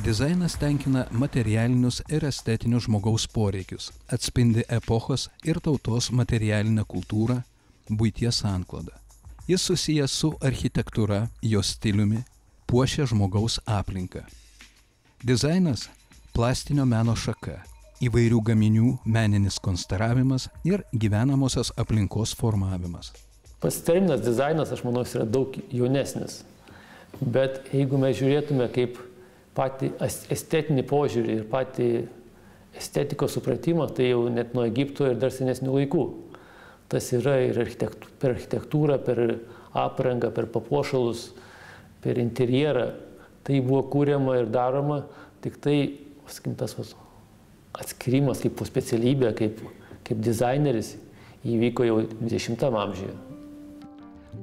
Dizainas tenkina materialinius ir estetinius žmogaus poreikius, atspindi epochos ir tautos materialinę kultūrą, buities sanklodą. Jis susijęs su architektūra, jos stiliumi, puošia žmogaus aplinką. Dizainas – plastinio meno šaka, įvairių gaminių meninis konstravimas ir gyvenamosios aplinkos formavimas. Pats terminas dizainas, aš manau, yra daug jaunesnis. Bet jeigu mes žiūrėtume kaip patį estetinį požiūrį ir patį estetikos supratimą, tai jau net nuo Egipto ir dar senesnių laikų. Tas yra ir per architektūrą, per aprangą, per papuošalus, per interjerą. Tai buvo kūriama ir daroma, tik tai, sakykim, tas atskirimas kaip specialybė, kaip dizaineris įvyko jau 20 amžiuje.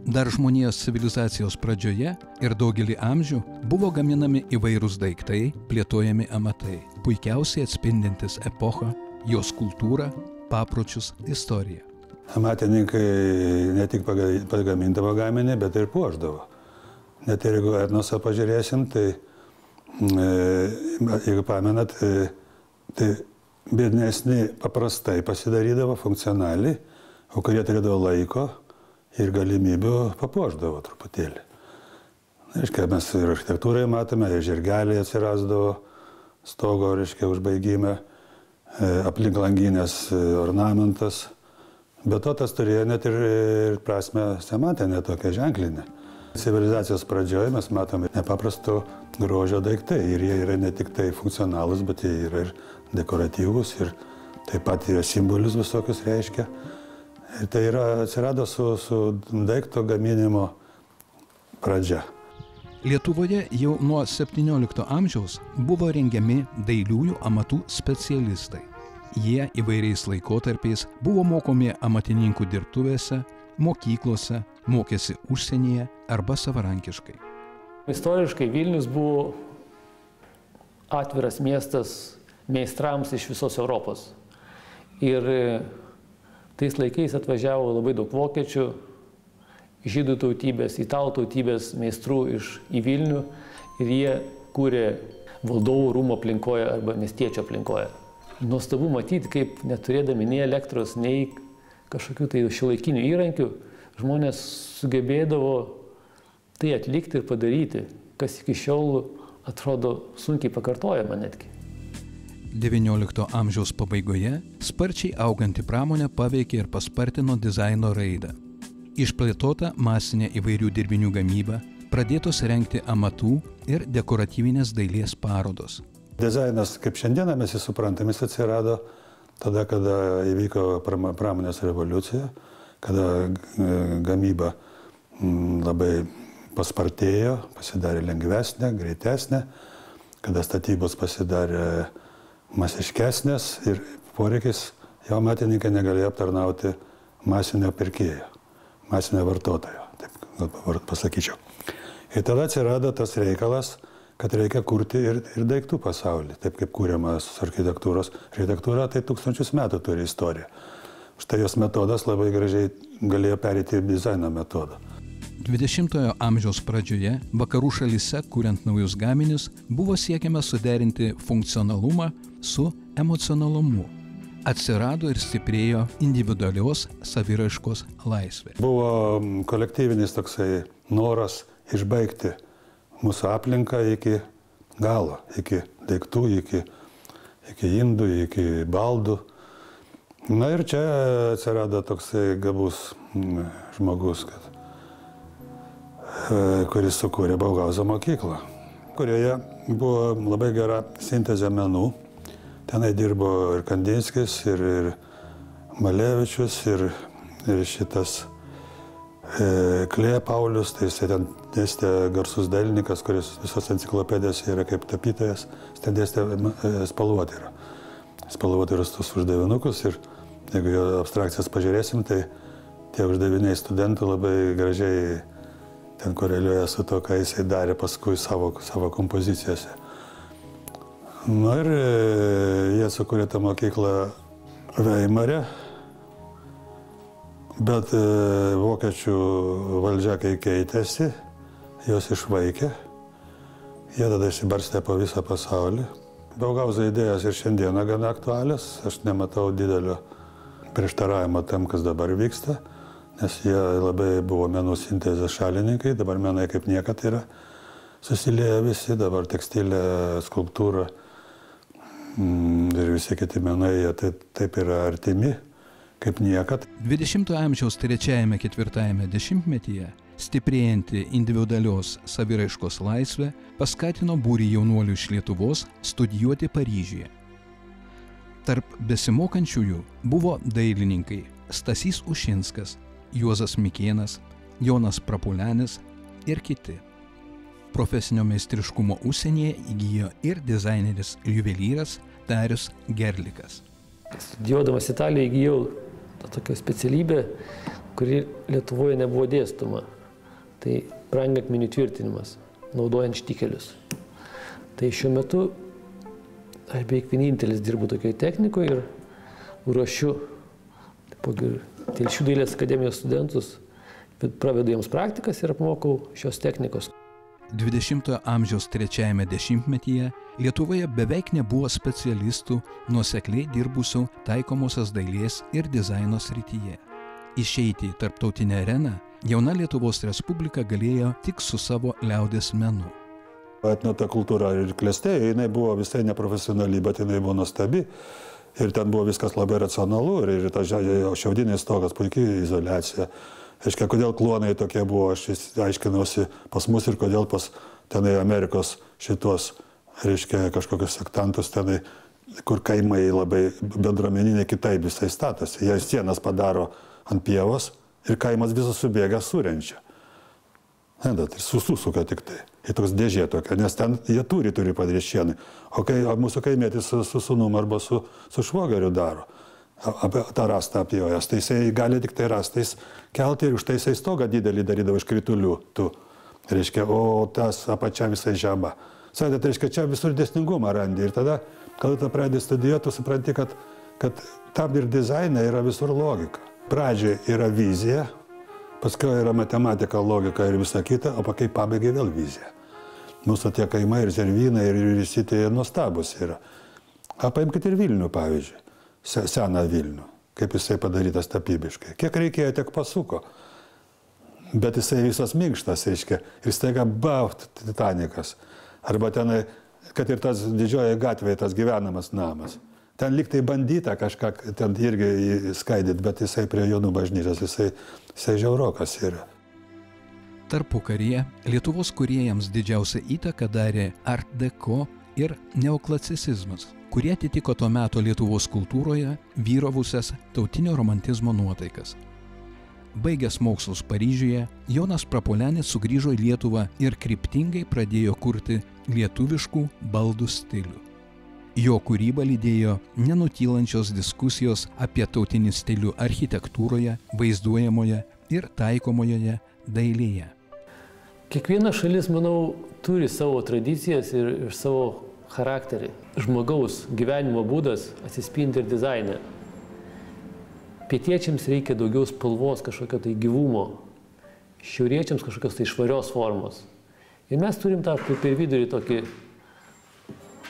Dar žmonijos civilizacijos pradžioje ir daugelį amžių buvo gaminami įvairūs daiktai, plėtojami amatai, puikiausiai atspindintis epochą, jos kultūrą, papročius, istoriją. Amatininkai ne tik pagamindavo gaminį, bet ir puošdavo. Net ir jeigu etnosą pažiūrėsim, tai, jeigu pamenat, tai biednesni paprastai pasidarydavo funkcionaliai, o kurie turėdavo laiko ir galimybių papuošdavo truputėlį. Reiškia, mes ir architektūrai matome, ir žirgeliai atsirasdavo, stogo, reiškia, užbaigime, aplink langinės ornamentas. Bet to tas turėjo net ir prasme semantinę tokią ženklinę. Civilizacijos pradžioje mes matome nepaprasto grožio daiktai ir jie yra ne tik tai funkcionalūs, bet jie yra ir dekoratyvūs ir taip pat yra simbolius visokius reiškia. Ir tai yra atsirado su daikto gaminimo pradžia. Lietuvoje jau nuo 17 amžiaus buvo rengiami dailiųjų amatų specialistai. Jie įvairiais laikotarpiais buvo mokomi amatininkų dirbtuvėse, mokyklose, mokėsi užsienyje arba savarankiškai. Istoriškai Vilnius buvo atviras miestas meistrams iš visos Europos. Ir tais laikais atvažiavo labai daug vokiečių, žydų tautybės, italų tautybės meistrų į Vilnių ir jie kūrė valdovų rūmų aplinkoje arba miestiečio aplinkoje. Nuostabu matyti, kaip neturėdami nei elektros, nei kažkokių tai šiuolaikinių įrankių, žmonės sugebėdavo tai atlikti ir padaryti, kas iki šiol atrodo sunkiai pakartojama netgi. XIX amžiaus pabaigoje sparčiai auganti pramonė paveikė ir paspartino dizaino raidą. Išplėtota masinė įvairių dirbinių gamyba, pradėtos rengti amatų ir dekoratyvinės dailės parodos. Dizainas, kaip šiandieną mes jį suprantame, jis atsirado tada, kada įvyko pramonės revoliucija, kada gamyba labai paspartėjo, pasidarė lengvesnė, greitesnė, kada statybos pasidarė masiškesnės ir poreikis jau amatininkai negalėjo aptarnauti masinio pirkėjo, masinio vartotojo, taip pasakyčiau. Ir tada atsirado tas reikalas, kad reikia kurti ir daiktų pasaulį, taip kaip kūriamas architektūros. Architektūra tai tūkstančius metų turi istoriją. Štai jos metodas labai gražiai galėjo pereiti į dizaino metodą. 20-ojo amžiaus pradžioje vakarų šalyse, kuriant naujus gaminius, buvo siekiama suderinti funkcionalumą su emocionalumu. Atsirado ir stiprėjo individualios saviraiškos laisvė. Buvo kolektyvinis toksai noras išbaigti mūsų aplinką iki galo, iki daiktų, iki indų, iki baldų. Na ir čia atsirado toksai gabus žmogus, kuris sukūrė Bauhauso mokyklą, kurioje buvo labai gera sintezė menų. Tenai dirbo ir Kandinskis, ir Malevičius, ir šitas Klėja Paulius, tai jis ten dėstė garsus dailininkas, kuris visos enciklopedijos yra kaip tapytojas, jis ten dėstė spalvotyrą. Spalvotyrus tus uždavinukus ir jeigu jo abstrakcijas pažiūrėsim, tai tie uždaviniai studentų labai gražiai ten koreliuoja su to, ką jisai darė paskui savo kompozicijose. Na ir jie sukūrė tą mokyklą Veimare, bet vokiečių valdžia, kai keitėsi, jos išvaikė Jie tada išsibarstė po visą pasaulį. Daugausia idėjas ir šiandieną gana aktualios. Aš nematau didelio prieštaravimo tam, kas dabar vyksta, nes jie labai buvo menų sintezės šalininkai. Dabar menai kaip niekad yra susilieję visi. Dabar tekstilė, skulptūra ir visi kiti menai, jie taip yra artimi kaip niekad. 20-ojo amžiaus 3–4 dešimtmetyje stiprėjanti individualios saviraiškos laisvė paskatino būrį jaunuolių iš Lietuvos studijuoti Paryžiuje. Tarp besimokančiųjų buvo dailininkai Stasys Ušinskas, Juozas Mikėnas, Jonas Prapulenis ir kiti. Profesinio meistriškumo užsienyje įgijo ir dizaineris juvelyras Darius Gerlikas. Studijuodamas Italijoje įgijau tokią specialybę, kuri Lietuvoje nebuvo dėstoma. Tai brangakmenių tvirtinimas, naudojant štikelius. Tai šiuo metu aš beveik vienintelis dirbu tokioje technikoje ir ruošiu Telšių dailės akademijos studentus, pravedu jiems praktikas ir apmokau šios technikos. 20-ojo amžiaus 3–10 Lietuvoje beveik nebuvo specialistų nuosekliai dirbusių taikomosios dailės ir dizaino srityje. Išeiti į tarptautinę areną jauna Lietuvos Respublika galėjo tik su savo liaudies menu. Etno ta kultūra ir klestėjo, jinai buvo visai neprofesionali, bet jinai buvo nuostabi. Ir ten buvo viskas labai racionalu ir ta šiaudinis stogas, puikiai izoliacija. Aiškia, kodėl klonai tokie buvo, aš aiškinausi pas mus ir kodėl pas tenai Amerikos šitos, reiškia, kažkokius sektantus tenai, kur kaimai labai bendruomeniniai kitaip visai statosi. Jie sienas padaro ant pievos ir kaimas visas subėga surenčia. Ir susisuka tik tai. Ir toks dėžė tokia, nes ten jie turi padaryti šienai. O mūsų kaimėtis su sūnum arba su švogeriu daro. tą rastą apjojęs, tai jisai gali tik tai rastais kelti ir už tai jisai stogą didelį darydavo iš kritulių, reiškia, o tas apačia visai žema. Sakė, tai reiškia, čia visur dėsningumą randi ir tada, kada tu pradedi studijuoti, tu supranti, kad tam ir dizaine yra visur logika. Pradžiai yra vizija, paskui yra matematika, logika ir visa kita, o kai pabaigai vėl vizija. Mūsų tie kaimai ir zervynai ir visi tie nuostabus yra. Paimkite ir Vilnių, pavyzdžiui, seną Vilnių, kaip jisai padarytas tapybiškai. Kiek reikėjo, tiek pasuko. Bet jisai visas minkštas, reiškia, ir staiga baut Titanikas. Arba tenai, kad ir tas didžioji gatvė, tas gyvenamas namas. Ten lyg tai bandyta kažką ten irgi skaidyti, bet jisai prie Jonų bažnyčios, jisai žiaurokas yra. Tarpukaryje Lietuvos kūrėjams didžiausią įtaką darė Art Deco ir neoklasicizmas, kurie atitiko to meto Lietuvos kultūroje vyravusias tautinio romantizmo nuotaikas. Baigęs mokslus Paryžiuje, Jonas Prapulenis sugrįžo į Lietuvą ir kryptingai pradėjo kurti lietuviškų baldų stilių. Jo kūrybą lydėjo nenutylančios diskusijos apie tautinį stilių architektūroje, vaizduojamoje ir taikomojoje dailėje. Kiekviena šalis, manau, turi savo tradicijas ir savo charakterį. Žmogaus gyvenimo būdas atsispindi ir dizaine. Pietiečiams reikia daugiau spalvos, kažkokio tai gyvumo, šiauriečiams kažkokios tai švarios formos. Ir mes turim tą kaip ir vidurį tokį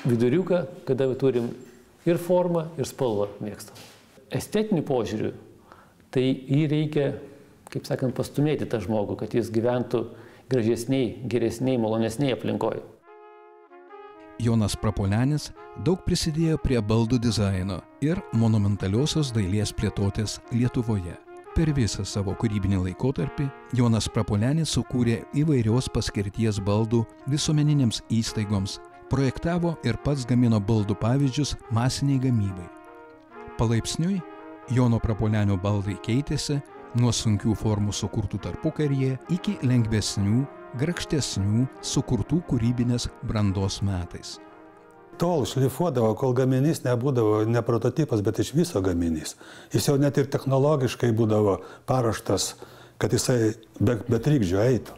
viduriuką, kada turim ir formą, ir spalvą mėgstam. Estetiniu požiūriu, tai jį reikia, kaip sakant, pastumėti tą žmogų, kad jis gyventų gražesniai, geresniai, malonesniai aplinkoje. Jonas Prapulenis daug prisidėjo prie baldų dizaino ir monumentaliosios dailės plėtotės Lietuvoje. Per visą savo kūrybinį laikotarpį Jonas Prapulenis sukūrė įvairios paskirties baldų visuomeninėms įstaigoms, projektavo ir pats gamino baldų pavyzdžius masiniai gamybai. Palaipsniui Jono Prapulenio baldai keitėsi nuo sunkių formų sukurtų tarpukaryje iki lengvesnių, grakštesnių, sukurtų kūrybinės brandos metais. Tol šlifuodavo, kol gaminys nebūdavo ne prototipas, bet iš viso gaminys. Jis jau net ir technologiškai būdavo paruoštas, kad jisai be trikdžių eitų.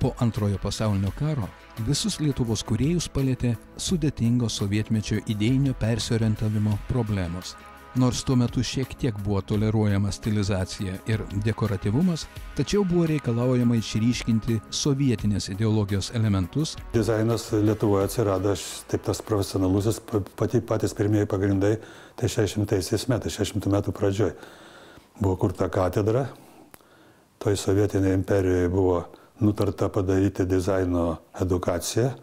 Po Antrojo pasaulinio karo visus Lietuvos kūrėjus palietė sudėtingo sovietmečio idėjinio persiorientavimo problemos. Nors tuo metu šiek tiek buvo toleruojama stilizacija ir dekoratyvumas, tačiau buvo reikalaujama išryškinti sovietinės ideologijos elementus. Dizainas Lietuvoje atsirado, taip tas profesionalusis, patys pirmieji pagrindai, tai 60 metų pradžioj. Buvo kurta katedra, toj sovietinėje imperijoje buvo nutarta padaryti dizaino edukaciją.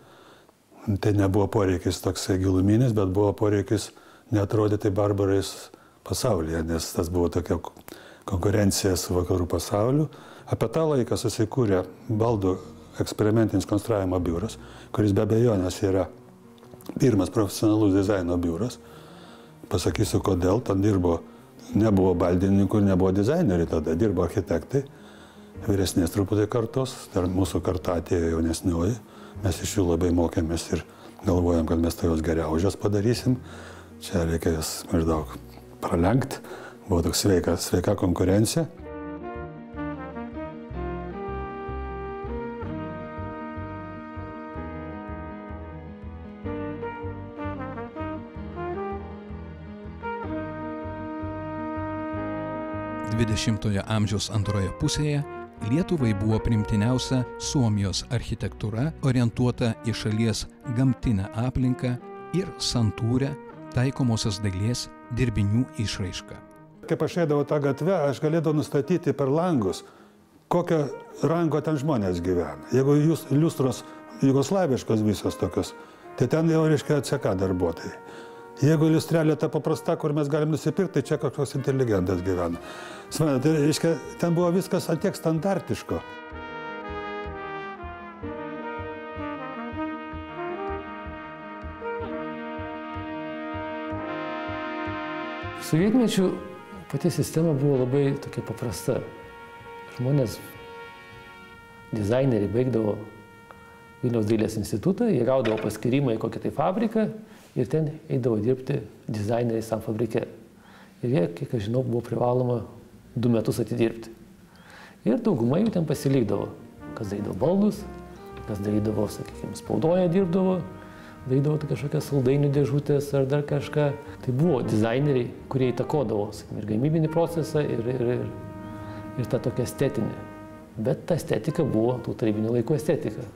Tai nebuvo poreikis toksai giluminis, bet buvo poreikis neatrodyti barbarais pasaulyje, nes tas buvo tokia konkurencija su vakarų pasauliu. Apie tą laiką susikūrė baldų eksperimentinis konstravimo biuras, kuris be abejonės yra pirmas profesionalus dizaino biuras. Pasakysiu, kodėl. Ten nebuvo baldininkų, nebuvo dizainerių tada, dirbo architektai, vyresnės truputį kartos, dar mūsų karta atėjo jaunesnioji. Mes iš jų labai mokėmės ir galvojam, kad mes tai jos geriausios padarysim. Čia reikia jas maždaug pralenkti. Buvo toks sveika konkurencija. XX amžiaus antroje pusėje Lietuvai buvo primtiniausia Suomijos architektūra, orientuota į šalies gamtinę aplinką ir santūrę taikomosios dailės dirbinių išraišką. Kaip aš eidavau tą gatvę, aš galėdavau nustatyti per langus, kokio rango ten žmonės gyvena. Jeigu liustros jugoslaviškos visos tokios, tai ten jau reiškia CK darbuotojai. Jeigu liustrelė ta paprasta, kur mes galim nusipirkti, tai čia kažkoks inteligentas gyvena. Tai reiškia, ten buvo viskas ant tiek standartiško. Sovietmečių pati sistema buvo labai tokia paprasta. Žmonės, dizaineriai baigdavo Vilniaus dailės institutą, jie gaudavo paskyrimą į kokį tai fabriką ir ten eidavo dirbti dizaineriai tam fabrike. Ir jie, kiek aš žinau, buvo privaloma 2 metus atidirbti. Ir dauguma jų ten pasilikdavo. Kas darydavo baldus, kas darydavo, sakykime, spaudoje dirbdavo, darydavo kažkokias saldainių dėžutės ar dar kažką. Tai buvo dizaineriai, kurie įtakodavo, sakykime, ir gamybinį procesą, ir tą tokią estetinę. Bet ta estetika buvo tų tarybinių laikų estetika.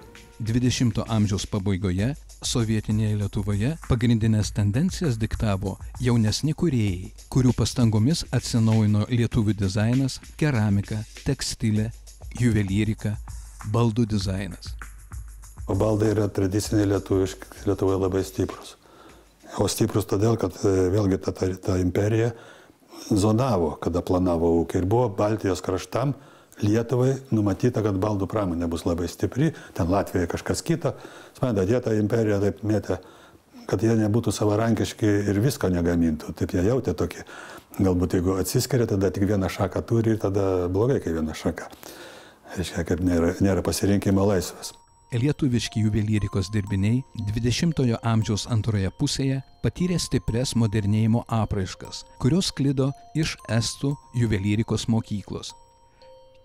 20 amžiaus pabaigoje sovietinėje Lietuvoje pagrindinės tendencijas diktavo jaunesni kūrėjai, kurių pastangomis atsinaujino lietuvių dizainas, keramika, tekstilė, juvelyrika, baldų dizainas. O baldai yra tradiciniai lietuviški, Lietuvoje labai stiprus. O stiprus todėl, kad vėlgi ta imperija zonavo, kada planavo ūkį. Ir buvo Baltijos kraštam Lietuvai numatyta, kad baldų pramonė bus labai stipri, ten Latvijoje kažkas kita. Suprantat, jie tą imperiją taip mėtė, kad jie nebūtų savarankiški ir visko negamintų. Taip jie jautė tokį, galbūt jeigu atsiskiria, tada tik vieną šaką turi ir tada blogai, kai viena šaka. Reiškia, kad nėra pasirinkimo laisvės. Lietuviški juvelyrikos dirbiniai 20-ojo amžiaus antroje pusėje patyrė stipres modernėjimo apraiškas, kurios sklido iš estų juvelyrikos mokyklos.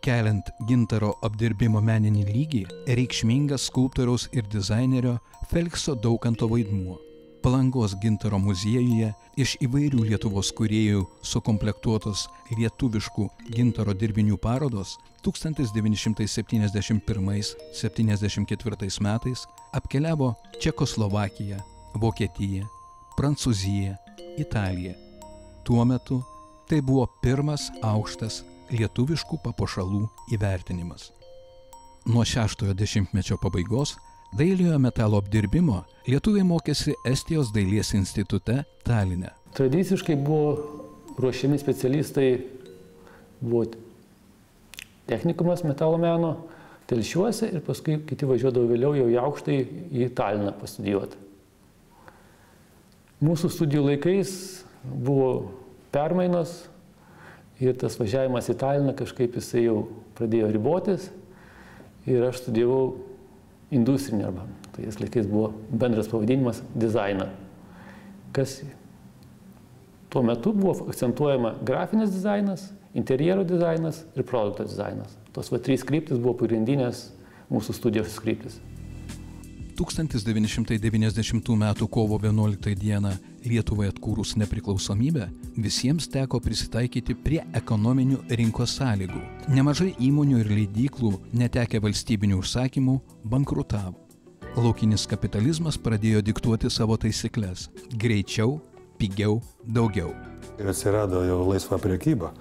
Keliant gintaro apdirbimo meninį lygį, reikšmingas skulptoriaus ir dizainerio Felikso Daukanto vaidmuo. Palangos gintaro muziejuje iš įvairių Lietuvos kūrėjų sukomplektuotos lietuviškų gintaro dirbinių parodos 1971–74 metais apkeliavo Čekoslovakiją, Vokietiją, Prancūziją, Italiją. Tuo metu tai buvo pirmas aukštas lietuviškų papuošalų įvertinimas. Nuo 6-ojo dešimtmečio pabaigos dailiojo metalo apdirbimo lietuviai mokėsi Estijos dailės institute Taline. Tradiciškai buvo ruošiami specialistai, buvo technikumas metalo meno Telšiuose ir paskui kiti važiuodavo vėliau jau į aukštąjį į Taliną pastudijuoti. Mūsų studijų laikais buvo permainos ir tas važiavimas į Taliną kažkaip jisai jau pradėjo ribotis ir aš studijavau industrinį arba, tai tais laikais buvo bendras pavadinimas dizainą. Kas tuo metu buvo akcentuojama grafinis dizainas, interjero dizainas ir produkto dizainas. Tos 3 kryptis buvo pagrindinės mūsų studijos kryptis. 1990 m. kovo 11 d. Lietuvai atkūrus nepriklausomybę, visiems teko prisitaikyti prie ekonominių rinkos sąlygų. Nemažai įmonių ir leidyklų, netekę valstybinių užsakymų, bankrutavo. Laukinis kapitalizmas pradėjo diktuoti savo taisykles – greičiau, pigiau, daugiau. Ir atsirado jau laisva prekyba.